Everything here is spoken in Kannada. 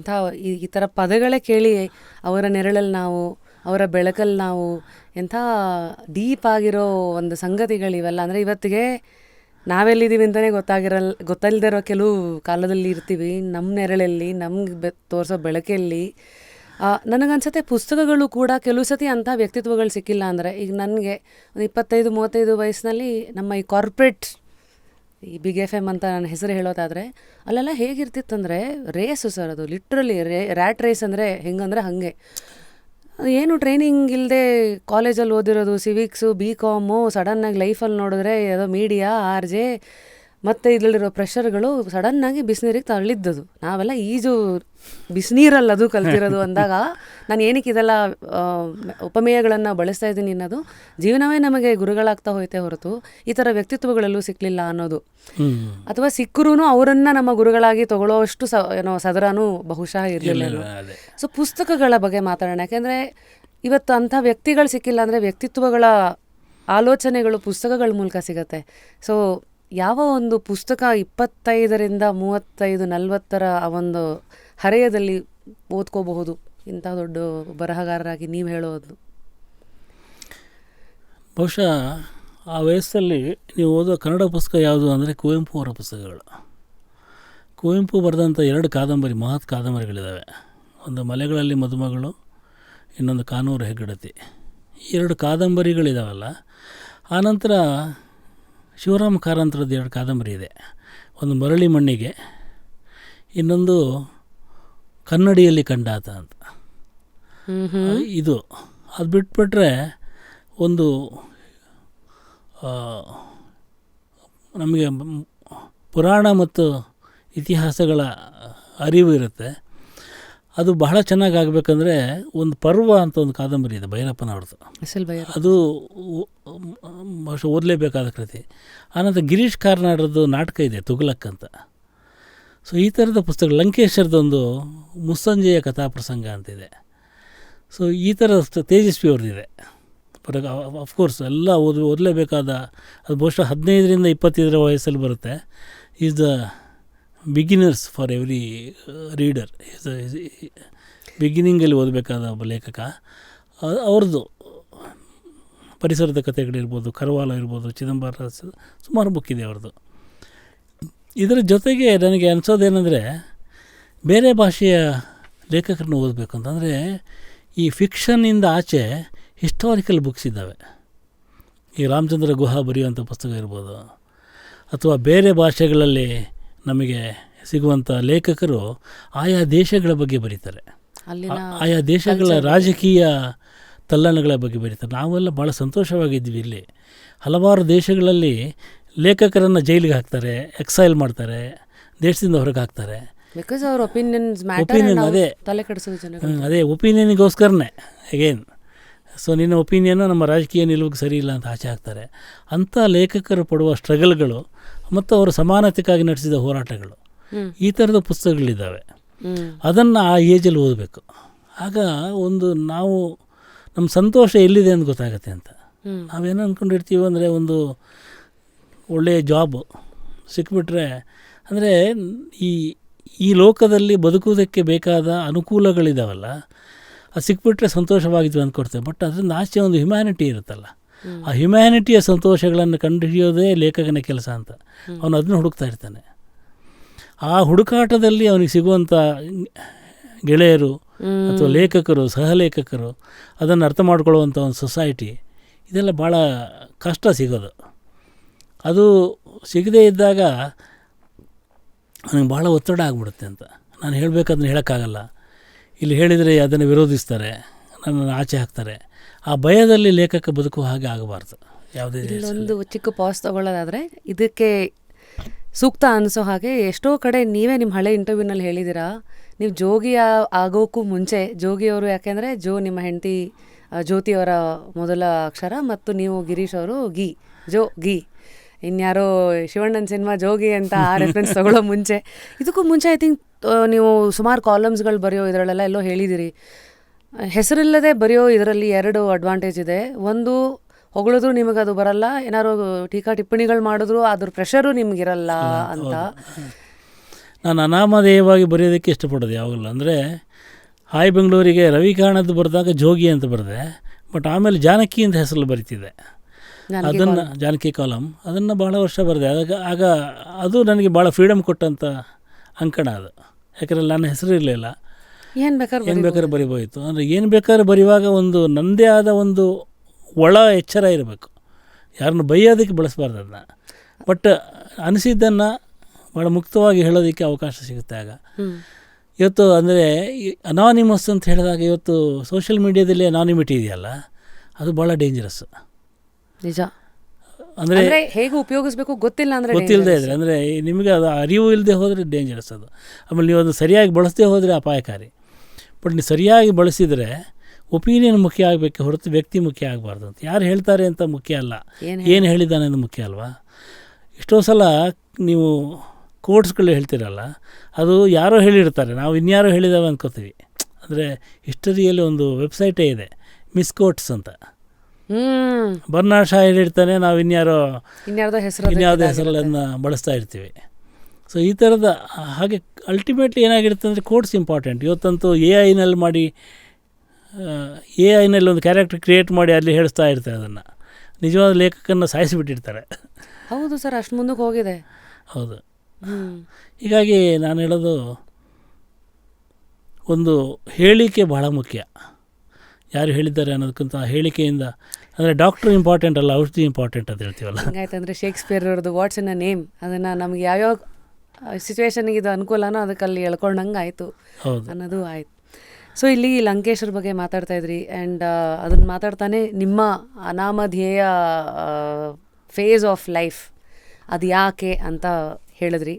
ಎಂಥ ಈ ಥರ ಪದಗಳೇ ಕೇಳಿ ಅವರ ನೆರಳಲ್ಲಿ ನಾವು, ಅವರ ಬೆಳಕಲ್ಲಿ ನಾವು ಎಂಥ ಡೀಪ್ ಆಗಿರೋ ಒಂದು ಸಂಗತಿಗಳಿವೆಲ್ಲ. ಅಂದರೆ ಇವತ್ತಿಗೆ ನಾವೆಲ್ಲಿದ್ದೀವಿ ಅಂತಲೇ ಗೊತ್ತಿಲ್ಲದಿರೋ ಕೆಲವು ಕಾಲದಲ್ಲಿ ಇರ್ತೀವಿ, ನಮ್ಮ ನೆರಳಲ್ಲಿ, ನಮ್ಗೆ ತೋರಿಸೋ ಬೆಳಕಲ್ಲಿ. ನನಗನ್ಸುತ್ತೆ ಪುಸ್ತಕಗಳು ಕೂಡ ಕೆಲವು ಸತಿ ಅಂಥ ವ್ಯಕ್ತಿತ್ವಗಳು ಸಿಕ್ಕಿಲ್ಲ ಅಂದರೆ, ಈಗ ನನಗೆ ಒಂದು 25-35 ವಯಸ್ಸಿನಲ್ಲಿ ನಮ್ಮ ಈ ಕಾರ್ಪೊರೇಟ್ ಈ ಬಿಗ್ FM ಅಂತ ನನ್ನ ಹೆಸರು ಹೇಳೋದಾದರೆ ಅಲ್ಲೆಲ್ಲ ಹೇಗಿರ್ತಿತ್ತಂದರೆ ರೇಸು ಸರ್, ಅದು ಲಿಟ್ರಲಿ ರ್ಯಾಟ್ ರೇಸ್ ಅಂದರೆ ಹೆಂಗಂದರೆ ಹಾಗೆ. ಏನು ಟ್ರೈನಿಂಗ್ ಇಲ್ಲದೆ ಕಾಲೇಜಲ್ಲಿ ಓದಿರೋದು ಸಿವಿಕ್ಸು BCom, ಸಡನ್ನಾಗಿ ಲೈಫಲ್ಲಿ ನೋಡಿದ್ರೆ ಯಾವುದೋ ಮೀಡಿಯಾ RJ ಮತ್ತು ಇದರಲ್ಲಿರೋ ಪ್ರೆಷರ್ಗಳು ಸಡನ್ನಾಗಿ ಬಿಸಿನೀರಿಗೆ ತಳ್ಳಿದ್ದದು. ನಾವೆಲ್ಲ ಈಜು ಬಿಸಿನೀರಲ್ಲಿ ಅದು ಕಲ್ತಿರೋದು ಅಂದಾಗ ನಾನು ಏನಕ್ಕೆ ಇದೆಲ್ಲ ಉಪಮೇಯಗಳನ್ನು ಬಳಸ್ತಾ ಇದ್ದೀನಿ ಅನ್ನೋದು, ಜೀವನವೇ ನಮಗೆ ಗುರುಗಳಾಗ್ತಾ ಹೋಯ್ತೆ ಹೊರತು ಈ ಥರ ವ್ಯಕ್ತಿತ್ವಗಳಲ್ಲೂ ಸಿಕ್ಕಲಿಲ್ಲ ಅನ್ನೋದು. ಅಥವಾ ಸಿಕ್ಕರೂ ಅವರನ್ನು ನಮ್ಮ ಗುರುಗಳಾಗಿ ತಗೊಳ್ಳೋಷ್ಟು ಸದರನೂ ಬಹುಶಃ ಇರಲಿಲ್ಲ. ಸೊ ಪುಸ್ತಕಗಳ ಬಗ್ಗೆ ಮಾತಾಡೋಣ. ಯಾಕೆಂದರೆ ಇವತ್ತು ಅಂಥ ವ್ಯಕ್ತಿಗಳು ಸಿಕ್ಕಿಲ್ಲ ಅಂದರೆ ವ್ಯಕ್ತಿತ್ವಗಳ ಆಲೋಚನೆಗಳು ಪುಸ್ತಕಗಳ ಮೂಲಕ ಸಿಗತ್ತೆ. ಸೊ ಯಾವ ಒಂದು ಪುಸ್ತಕ 25-35-40 ಆ ಒಂದು ಹರೆಯದಲ್ಲಿ ಓದ್ಕೋಬಹುದು ಇಂಥ ದೊಡ್ಡ ಬರಹಗಾರರಾಗಿ ನೀವು ಹೇಳೋದು? ಬಹುಶಃ ಆ ವಯಸ್ಸಲ್ಲಿ ನೀವು ಓದೋ ಕನ್ನಡ ಪುಸ್ತಕ ಯಾವುದು ಅಂದರೆ ಕುವೆಂಪು ಅವರ ಪುಸ್ತಕಗಳು. ಕುವೆಂಪು ಬರೆದಂಥ 2 ಕಾದಂಬರಿ, ಮಹತ್ ಕಾದಂಬರಿಗಳಿದ್ದಾವೆ. ಒಂದು ಮಲೆಗಳಲ್ಲಿ ಮದುಮಗಳು, ಇನ್ನೊಂದು ಕಾನೂರು ಹೆಗ್ಗಡತಿ. ಈ 2 ಕಾದಂಬರಿಗಳಿದಾವಲ್ಲ. ಆನಂತರ ಶಿವರಾಮ ಕಾರಂತರದ್ದು 2 ಕಾದಂಬರಿ ಇದೆ. ಒಂದು ಮರಳಿ ಮಣ್ಣಿಗೆ, ಇನ್ನೊಂದು ಕನ್ನಡಿಯಲ್ಲಿ ಕಂಡಾತ ಅಂತ. ಇದು ಅದು ಬಿಟ್ಬಿಟ್ರೆ ಒಂದು ನಮಗೆ ಪುರಾಣ ಮತ್ತು ಇತಿಹಾಸಗಳ ಅರಿವು ಇರುತ್ತೆ. ಅದು ಬಹಳ ಚೆನ್ನಾಗಿ ಆಗಬೇಕಂದ್ರೆ ಒಂದು ಪರ್ವ ಅಂತ ಒಂದು ಕಾದಂಬರಿ ಇದೆ ಭೈರಪ್ಪನವ್ರದ್ದು. ಅದು ಬಹುಶಃ ಓದಲೇಬೇಕಾದ ಕೃತಿ. ಆನಂತರ ಗಿರೀಶ್ ಕಾರ್ನಾಡ್ರದ್ದು ನಾಟಕ ಇದೆ ತುಘಲಕ್ ಅಂತ. ಸೊ ಈ ಥರದ ಪುಸ್ತಕ, ಲಂಕೇಶರದೊಂದು ಮುಸ್ಸಂಜೆಯ ಕಥಾಪ್ರಸಂಗ ಅಂತಿದೆ. ಸೊ ಈ ಥರ ತೇಜಸ್ವಿ ಅವ್ರದ್ದಿದೆ. ಅಫ್ಕೋರ್ಸ್ ಎಲ್ಲ ಓದಲೇಬೇಕಾದ, ಅದು ಬಹುಶಃ 15-25 ವಯಸ್ಸಲ್ಲಿ ಬರುತ್ತೆ. Is the beginners for every reader. ಬಿಗಿನಿಂಗಲ್ಲಿ ಓದಬೇಕಾದ ಒಬ್ಬ ಲೇಖಕ. ಅವ್ರದ್ದು ಪರಿಸರದ ಕಥೆಗಳಿರ್ಬೋದು, ಕರವಾಲ ಇರ್ಬೋದು, ಚಿದಂಬರ, ಸುಮಾರು ಬುಕ್ ಇದೆ ಅವ್ರದ್ದು. ಇದರ ಜೊತೆಗೆ ನನಗೆ ಅನಿಸೋದೇನೆಂದರೆ ಬೇರೆ ಭಾಷೆಯ ಲೇಖಕರನ್ನು ಓದಬೇಕು ಅಂತಂದರೆ ಈ ಫಿಕ್ಷನ್ನಿಂದ ಆಚೆ ಹಿಸ್ಟಾರಿಕಲ್ ಬುಕ್ಸ್ ಇದ್ದಾವೆ. ಈ ರಾಮಚಂದ್ರ ಗುಹಾ ಬರೆಯುವಂಥ ಪುಸ್ತಕ ಇರ್ಬೋದು, ಅಥವಾ ಬೇರೆ ಭಾಷೆಗಳಲ್ಲಿ ನಮಗೆ ಸಿಗುವಂಥ ಲೇಖಕರು ಆಯಾ ದೇಶಗಳ ಬಗ್ಗೆ ಬರೀತಾರೆ, ಆಯಾ ದೇಶಗಳ ರಾಜಕೀಯ ತಲ್ಲಣಗಳ ಬಗ್ಗೆ ಬರೀತಾರೆ. ನಾವೆಲ್ಲ ಭಾಳ ಸಂತೋಷವಾಗಿದ್ವಿ. ಇಲ್ಲಿ ಹಲವಾರು ದೇಶಗಳಲ್ಲಿ ಲೇಖಕರನ್ನು ಜೈಲಿಗೆ ಹಾಕ್ತಾರೆ, ಎಕ್ಸೈಲ್ ಮಾಡ್ತಾರೆ, ದೇಶದಿಂದ ಹೊರಗೆ ಹಾಕ್ತಾರೆ. ಅದೇ ಒಪಿನಿಯನ್ಗೋಸ್ಕರನೇ ಅಗೇನ್. ಸೊ ನಿನ್ನ ಒಪಿನಿಯನ್ನು ನಮ್ಮ ರಾಜಕೀಯ ನಿಲುವಿಗೆ ಸರಿ ಇಲ್ಲ ಅಂತ ಆಚೆ ಹಾಕ್ತಾರೆ. ಅಂಥ ಲೇಖಕರು ಪಡುವ ಸ್ಟ್ರಗಲ್ಗಳು ಮತ್ತು ಅವರು ಸಮಾನತೆಗಾಗಿ ನಡೆಸಿದ ಹೋರಾಟಗಳು, ಈ ಥರದ ಪುಸ್ತಕಗಳಿದ್ದಾವೆ. ಅದನ್ನು ಆ ಏಜಲ್ಲಿ ಓದಬೇಕು. ಆಗ ಒಂದು ನಾವು ನಮ್ಮ ಸಂತೋಷ ಎಲ್ಲಿದೆ ಅಂತ ಗೊತ್ತಾಗುತ್ತೆ ಅಂತ. ನಾವೇನು ಅಂದ್ಕೊಂಡಿರ್ತೀವಿ ಅಂದರೆ ಒಂದು ಒಳ್ಳೆಯ ಜಾಬ್ ಸಿಕ್ಬಿಟ್ರೆ, ಅಂದರೆ ಈ ಲೋಕದಲ್ಲಿ ಬದುಕುವುದಕ್ಕೆ ಬೇಕಾದ ಅನುಕೂಲಗಳಿದಾವಲ್ಲ, ಅದು ಸಿಕ್ಬಿಟ್ರೆ ಸಂತೋಷವಾಗಿದ್ವಿ ಅಂದ್ಕೊಡ್ತೇವೆ. ಬಟ್ ಅದರಿಂದ ಆಚೆ ಒಂದು ಹ್ಯುಮ್ಯಾನಿಟಿ ಇರುತ್ತಲ್ಲ, ಆ ಹ್ಯುಮ್ಯಾನಿಟಿಯ ಸಂತೋಷಗಳನ್ನು ಕಂಡುಹಿಡಿಯೋದೇ ಲೇಖಕನ ಕೆಲಸ ಅಂತ. ಅವನು ಅದನ್ನು ಹುಡುಕ್ತಾ ಇರ್ತಾನೆ. ಆ ಹುಡುಕಾಟದಲ್ಲಿ ಅವನಿಗೆ ಸಿಗುವಂಥ ಗೆಳೆಯರು ಅಥವಾ ಲೇಖಕರು, ಸಹಲೇಖಕರು, ಅದನ್ನು ಅರ್ಥ ಮಾಡ್ಕೊಳ್ಳುವಂಥ ಒಂದು ಸೊಸೈಟಿ, ಇದೆಲ್ಲ ಭಾಳ ಕಷ್ಟ ಸಿಗೋದು. ಅದು ಸಿಗದೇ ಇದ್ದಾಗ ನನಗೆ ಭಾಳ ಒತ್ತಡ ಆಗಿಬಿಡುತ್ತೆ ಅಂತ. ನಾನು ಹೇಳಬೇಕಾದ್ರೆ ಹೇಳೋಕ್ಕಾಗಲ್ಲ, ಇಲ್ಲಿ ಹೇಳಿದರೆ ಅದನ್ನು ವಿರೋಧಿಸ್ತಾರೆ, ನನ್ನನ್ನು ಆಚೆ ಹಾಕ್ತಾರೆ. ಆ ಭಯದಲ್ಲಿ ಲೇಖಕ ಬದುಕುವ ಹಾಗೆ ಆಗಬಾರ್ದು. ಯಾವುದೇ ಒಂದು ಚಿಕ್ಕ ಪಾಸ್ ತಗೊಳ್ಳೋದಾದರೆ ಇದಕ್ಕೆ ಸೂಕ್ತ ಅನಿಸೋ ಹಾಗೆ, ಎಷ್ಟೋ ಕಡೆ ನೀವೇ ನಿಮ್ಮ ಹಳೆ ಇಂಟರ್ವ್ಯೂನಲ್ಲಿ ಹೇಳಿದ್ದೀರಾ, ನೀವು ಜೋಗಿ ಆಗೋಕ್ಕೂ ಮುಂಚೆ ಜೋಗಿಯವರು, ಯಾಕೆಂದರೆ ಜೋ ನಿಮ್ಮ ಹೆಂಡತಿ ಜ್ಯೋತಿಯವರ ಮೊದಲ ಅಕ್ಷರ, ಮತ್ತು ನೀವು ಗಿರೀಶ್ ಅವರು ಗಿ. ಇನ್ಯಾರೋ ಶಿವಣ್ಣನ ಸಿನಿಮಾ ಜೋಗಿ ಅಂತ ಆ ರೆಫರೆನ್ಸ್ ತಗೊಳ್ಳೋ ಮುಂಚೆ, ಇದಕ್ಕೂ ಮುಂಚೆ ಐ ಥಿಂಕ್ ನೀವು ಸುಮಾರು ಕಾಲಮ್ಸ್ಗಳು ಬರೆಯೋ ಇದರಲ್ಲೆಲ್ಲ ಎಲ್ಲೋ ಹೇಳಿದ್ದೀರಿ. ಹೆಸರಿಲ್ಲದೆ ಬರೆಯೋ ಇದರಲ್ಲಿ 2 ಅಡ್ವಾಂಟೇಜ್ ಇದೆ. ಒಂದು, ಹೊಗಳಿದ್ರು ನಿಮಗದು ಬರಲ್ಲ, ಏನಾದ್ರು ಟೀಕಾ ಟಿಪ್ಪಣಿಗಳು ಮಾಡಿದ್ರು ಅದ್ರ ಪ್ರೆಷರು ನಿಮಗಿರಲ್ಲ ಅಂತ. ನಾನು ಅನಾಮಧೇಯವಾಗಿ ಬರೆಯೋದಕ್ಕೆ ಇಷ್ಟಪಡೋದು ಯಾವಾಗಲೂ. ಅಂದರೆ ಹಾಯ್ ಬೆಂಗಳೂರಿಗೆ ರವಿಕಾಣದ್ದು ಬರೆದಾಗ ಜೋಗಿ ಅಂತ ಬರೆದೆ, ಬಟ್ ಆಮೇಲೆ ಜಾನಕಿ ಅಂತ ಹೆಸರಲ್ಲಿ ಬರಿತಿದ್ದೆ. ಅದನ್ನು ಜಾನಕಿ ಕಾಲಮ್ ಅದನ್ನು ಭಾಳ ವರ್ಷ ಬರೆದೆ. ಆಗ ಅದು ನನಗೆ ಭಾಳ ಫ್ರೀಡಮ್ ಕೊಟ್ಟಂಥ ಅಂಕಣ ಅದು. ಯಾಕಂದರೆ ನನ್ನ ಹೆಸರು ಇರಲಿಲ್ಲ, ಏನು ಬೇಕಾದ್ರೆ ಬರಿಬೋಯಿತು. ಅಂದರೆ ಏನು ಬೇಕಾದ್ರೆ ಬರೆಯುವಾಗ ಒಂದು ನನ್ನದೇ ಆದ ಒಂದು ಒಳ ಎಚ್ಚರ ಇರಬೇಕು, ಯಾರನ್ನು ಬೈಯೋದಕ್ಕೆ ಬಳಸಬಾರ್ದು ಅದನ್ನ. ಬಟ್ ಅನಿಸಿದ್ದನ್ನು ಭಾಳ ಮುಕ್ತವಾಗಿ ಹೇಳೋದಕ್ಕೆ ಅವಕಾಶ ಸಿಗುತ್ತೆ ಆಗ. ಇವತ್ತು ಅಂದರೆ ಅನಾನಿಮಸ್ ಅಂತ ಹೇಳಿದಾಗ ಇವತ್ತು ಸೋಷಿಯಲ್ ಮೀಡಿಯಾದಲ್ಲಿ ಅನಾನಿಮಿಟಿ ಇದೆಯಲ್ಲ, ಅದು ಭಾಳ ಡೇಂಜರಸ್. ನಿಜ. ಅಂದರೆ ಹೇಗೆ ಉಪಯೋಗಿಸ್ಬೇಕು ಗೊತ್ತಿಲ್ಲದೆ ಇದ್ದರೆ, ಅಂದರೆ ನಿಮಗೆ ಅದು ಅರಿವು ಇಲ್ಲದೆ ಹೋದರೆ ಡೇಂಜರಸ್ ಅದು. ಆಮೇಲೆ ನೀವು ಅದನ್ನು ಸರಿಯಾಗಿ ಬಳಸದೇ ಹೋದರೆ ಅಪಾಯಕಾರಿ. ಬಟ್ ನೀವು ಸರಿಯಾಗಿ ಬಳಸಿದರೆ ಒಪಿನಿಯನ್ ಮುಖ್ಯ ಆಗಬೇಕು ಹೊರತು ವ್ಯಕ್ತಿ ಮುಖ್ಯ ಆಗಬಾರ್ದು. ಅಂತ ಯಾರು ಹೇಳ್ತಾರೆ ಅಂತ ಮುಖ್ಯ ಅಲ್ಲ, ಏನು ಹೇಳಿದ್ದಾನೆ ಅಂತ ಮುಖ್ಯ ಅಲ್ವಾ. ಎಷ್ಟೋ ಸಲ ನೀವು ಕೋಟ್ಸ್ಗಳು ಹೇಳ್ತಿರಲ್ಲ, ಅದು ಯಾರೋ ಹೇಳಿರ್ತಾರೆ, ನಾವು ಇನ್ಯಾರೋ ಹೇಳಿದಾವೆ ಅಂದ್ಕೋತೀವಿ. ಅಂದರೆ ಹಿಸ್ಟರಿಯಲ್ಲಿ ಒಂದು ವೆಬ್ಸೈಟೇ ಇದೆ, ಮಿಸ್ಕೋಟ್ಸ್ ಅಂತ. ಬರ್ನಾಡ್ ಶಾ ಹೇಳಿರ್ತಾನೆ, ನಾವು ಇನ್ಯಾವುದೋ ಹೆಸರನ್ನು ಬಳಸ್ತಾ ಇರ್ತೀವಿ. ಸೊ ಈ ಥರದ ಹಾಗೆ ಅಲ್ಟಿಮೇಟ್ಲಿ ಏನಾಗಿರುತ್ತೆ ಅಂದರೆ ಕೋಟ್ಸ್ ಇಂಪಾರ್ಟೆಂಟ್. ಇವತ್ತಂತೂ AI ಒಂದು ಕ್ಯಾರೆಕ್ಟರ್ ಕ್ರಿಯೇಟ್ ಮಾಡಿ ಅಲ್ಲಿ ಹೇಳಿಸ್ತಾ ಇರ್ತಾರೆ, ಅದನ್ನು ನಿಜವಾದ ಲೇಖಕನ ಸಾಯಿಸಿಬಿಟ್ಟಿರ್ತಾರೆ. ಹೌದು ಸರ್, ಅಷ್ಟು ಮುಂದಕ್ಕೆ ಹೋಗಿದೆ. ಹೌದು. ಹೀಗಾಗಿ ನಾನು ಹೇಳೋದು, ಒಂದು ಹೇಳಿಕೆ ಬಹಳ ಮುಖ್ಯ. ಯಾರು ಹೇಳಿದ್ದಾರೆ ಅನ್ನೋದಕ್ಕಿಂತ ಆ ಹೇಳಿಕೆಯಿಂದ, ಅಂದರೆ ಡಾಕ್ಟ್ರು ಇಂಪಾರ್ಟೆಂಟ್ ಅಲ್ಲ, ಔಷಧಿ ಇಂಪಾರ್ಟೆಂಟ್ ಅಂತ ಹೇಳ್ತೀವಲ್ಲ. ಹಂಗಾಯ್ತು. ಅಂದರೆ ಶೇಕ್ಸ್ಪಿಯರ್ ಅವ್ರದ್ದು ವಾಟ್ಸ್ ಇನ್ ಅ ನೇಮ್, ಅದನ್ನು ನಮ್ಗೆ ಯಾವ್ಯಾವ ಸಿಚುವೇಶನ್ಗೆ ಇದು ಅನುಕೂಲನೋ ಅದಕ್ಕಲ್ಲಿ ಎಳ್ಕೊಂಡಂಗೆ ಆಯಿತು ಅನ್ನೋದು ಆಯಿತು. ಸೊ ಇಲ್ಲಿ ಲಂಕೇಶ್ವರ ಬಗ್ಗೆ ಮಾತಾಡ್ತಾ ಇದ್ರಿ, ಆ್ಯಂಡ್ ಅದನ್ನು ಮಾತಾಡ್ತಾನೆ ನಿಮ್ಮ ಅನಾಮಧೇಯ ಫೇಸ್ ಆಫ್ ಲೈಫ್ ಅದು ಯಾಕೆ ಅಂತ ಹೇಳಿದ್ರಿ.